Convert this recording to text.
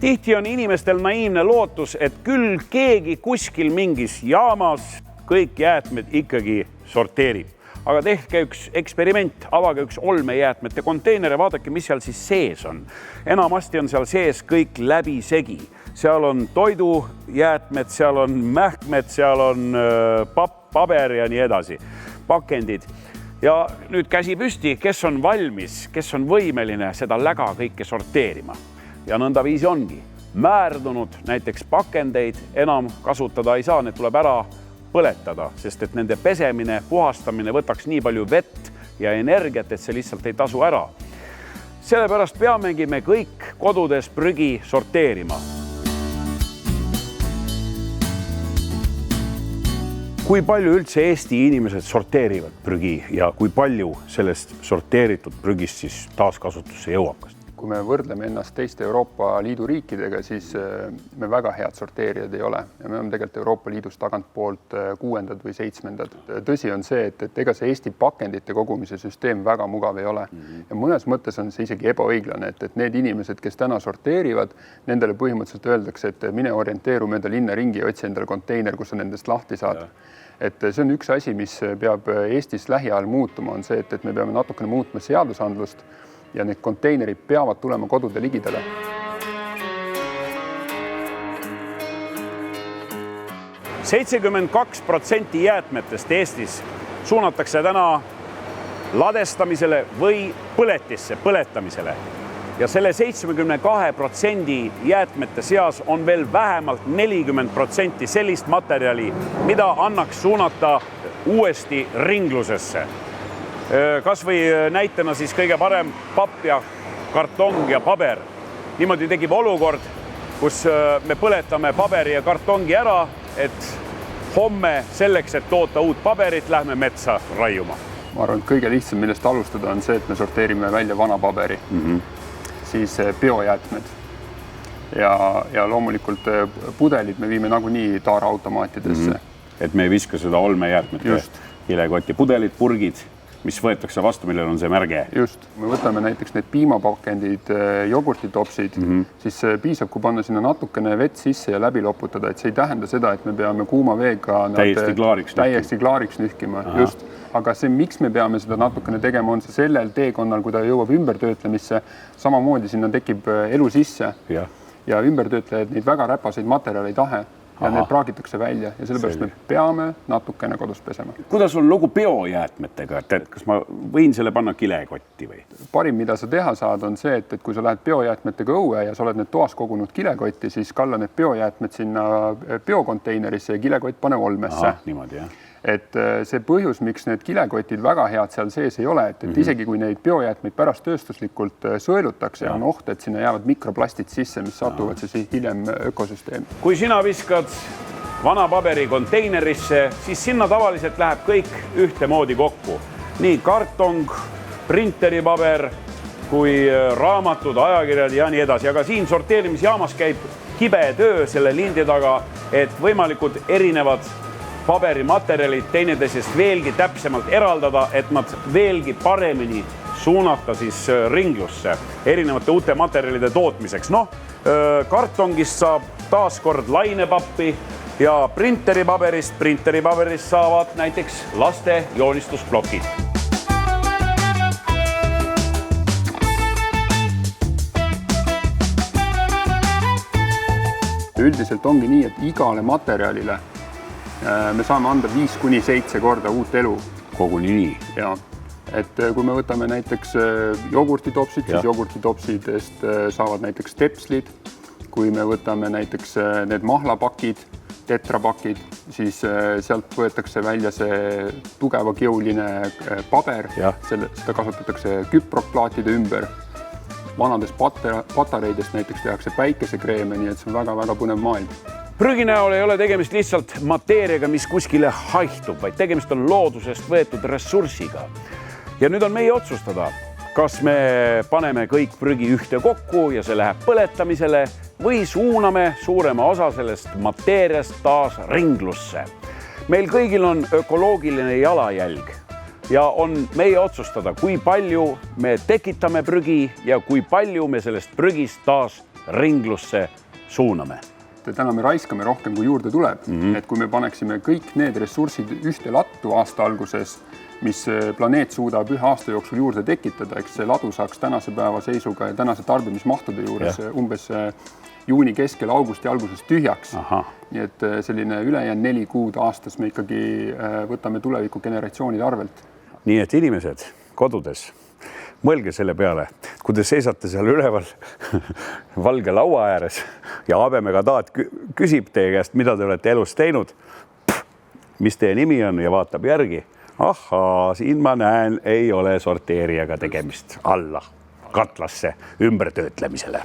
Tihti on inimestel naiivne lootus, et küll keegi kuskil mingis jaamas kõik jäätmed ikkagi sorteerib. Aga tehke üks eksperiment, avage üks olmejäätmete konteiner ja vaadake, mis seal siis sees on. Enamasti on seal sees kõik läbisegi. Seal on toidujäätmed, seal on mähkmed, seal on paber ja nii edasi, pakendid. Ja nüüd käsi püsti, kes on valmis, kes on võimeline seda läga kõike sorteerima. Ja nõnda viisi ongi. Määrdunud näiteks pakendeid enam kasutada ei saa, need tuleb ära põletada, sest et nende pesemine, puhastamine võtaks nii palju vett ja energiat, et see lihtsalt ei tasu ära. Sellepärast peamegi me kõik kodudes prügi sorteerima. Kui palju üldse Eesti inimesed sorteerivad prügi ja kui palju sellest sorteeritud prügist siis taaskasutusse jõuab? Kui me võrdleme ennast teiste Euroopa Liidu riikidega, siis me väga head sorteerijad ei ole. Ja me oleme tegelikult Euroopa Liidus tagant poolt 6. või 7. Tõsi on see, et ega see Eesti pakendite kogumise süsteem väga mugav ei ole. Ja mõnes mõttes on see isegi ebaõiglane, et need inimesed, kes täna sorteerivad, nendele põhimõtteliselt öeldakse, et mine orienteeru mööda linna ringi ja otsi endale konteiner, kus sa nendest lahti saad. Et see on üks asi, mis peab Eestis lähiajal muutuma, on see, et me peame natukene muutma seadusandlust ja need konteinerid peavad tulema kodude ligidale. – 72% jäätmetest Eestis suunatakse täna ladestamisele või põletamisele. Ja selle 72% jäätmete seas on veel vähemalt 40% sellist materjali, mida annaks suunata uuesti ringlusesse. Kas või näitena siis kõige parem papp ja kartong ja paber. Niimoodi tegib olukord, kus me põletame paberi ja kartongi ära, et homme selleks, et toota uut paberit, lähme metsa raiuma. Ma arvan, et kõige lihtsam, millest alustada, on see, et me sorteerime välja vana paberi, siis biojäätmed ja loomulikult pudelid me viime nagunii taaraautomaatidesse. Et me ei viska seda olmejäätmete kilekotti, pudelid, purgid, mis võetakse vastu, millel on see märge. Just. Me võtame näiteks need piimapakendid, jogurtitopsid, siis piisab, kui panna sinna natukene vett sisse ja läbi loputada, et see ei tähenda seda, et me peame kuuma veega täiesti klaariks nühkima. Just. Aga see, miks me peame seda natukene tegema, on see sellel teekonnal, kui ta jõuab ümbertöötlemisse, samamoodi sinna tekib elu sisse ja ümbertöötlejad neid väga räpaseid materjale ei tahe. Ja need praagitakse välja ja sellepärast me peame natukene kodus pesema. Kuidas on lugu biojäätmetega? Et kas ma võin selle panna kilekotti või? Parim, mida sa teha saad, on see, et kui sa lähed biojäätmetega õue ja sa oled need toas kogunud kilekotti, siis kalla need biojäätmed sinna biokonteinerisse ja kilekott pane olmesse. Niimoodi, jah. Et see põhjus, miks need kilekotid väga head seal sees ei ole, et isegi kui neid biojäätmeid pärast tööstuslikult sõelutakse, on oht, et sinna jäävad mikroplastid sisse, mis satuvad siis hiljem ökosüsteemi. Kui sina viskad vana paberi konteinerisse, siis sinna tavaliselt läheb kõik ühtemoodi kokku. Nii kartong, printeripaber kui raamatud, ajakirjad ja nii edasi. Aga siin sorteerimisjaamas käib kibe töö selle lindi taga, et võimalikud erinevad paberimaterjalid teineteisest veelgi täpsemalt eraldada, et nad veelgi paremini suunata siis ringlusse erinevate uute materjalide tootmiseks. Kartongist saab taaskord lainepappi ja printeripaberist saavad näiteks laste joonistusplokid. Üldiselt ongi nii, et igale materjalile me saame anda 5-7 korda uut elu. Koguni nii. Ja. Et kui me võtame näiteks jogurtitopsid, siis jogurtitopsidest saavad näiteks tepslid. Kui me võtame näiteks need mahlapakid, tetrapakid, siis sealt võetakse välja see tugeva kiuline paber. Seda kasutatakse küproplaatide ümber. Vanadest patareidest näiteks tehakse päikesekreeme, nii et see on väga-väga põnev maailm. Prügi näol ei ole tegemist lihtsalt mateeriaga, mis kuskile haihtub, vaid tegemist on loodusest võetud ressursiga. Ja nüüd on meie otsustada, kas me paneme kõik prügi ühte kokku ja see läheb põletamisele või suuname suurema osa sellest mateeriast taas ringlusse. Meil kõigil on ökoloogiline jalajälg ja on meie otsustada, kui palju me tekitame prügi ja kui palju me sellest prügist taas ringlusse suuname. Täna me raiskame rohkem, kui juurde tuleb. Et kui me paneksime kõik need ressursid ühte lattu aasta alguses, mis planeet suudab 1 aasta jooksul juurde tekitada, eks see ladu saaks tänase päeva seisuga ja tänase tarbimismahtude juures umbes juuni keskel, augusti alguses tühjaks. Nii et selline ülejäänud 4 kuud aastas me ikkagi võtame tuleviku generatsioonide arvelt. Nii et inimesed kodudes, mõelge selle peale, kui te seisate seal üleval valge laua ääres ja habemega taat küsib teie käest, mida te olete elus teinud, mis teie nimi on ja vaatab järgi. Ahaa, siin ma näen, ei ole sorteerijaga tegemist alla katlasse ümbertöötlemisele.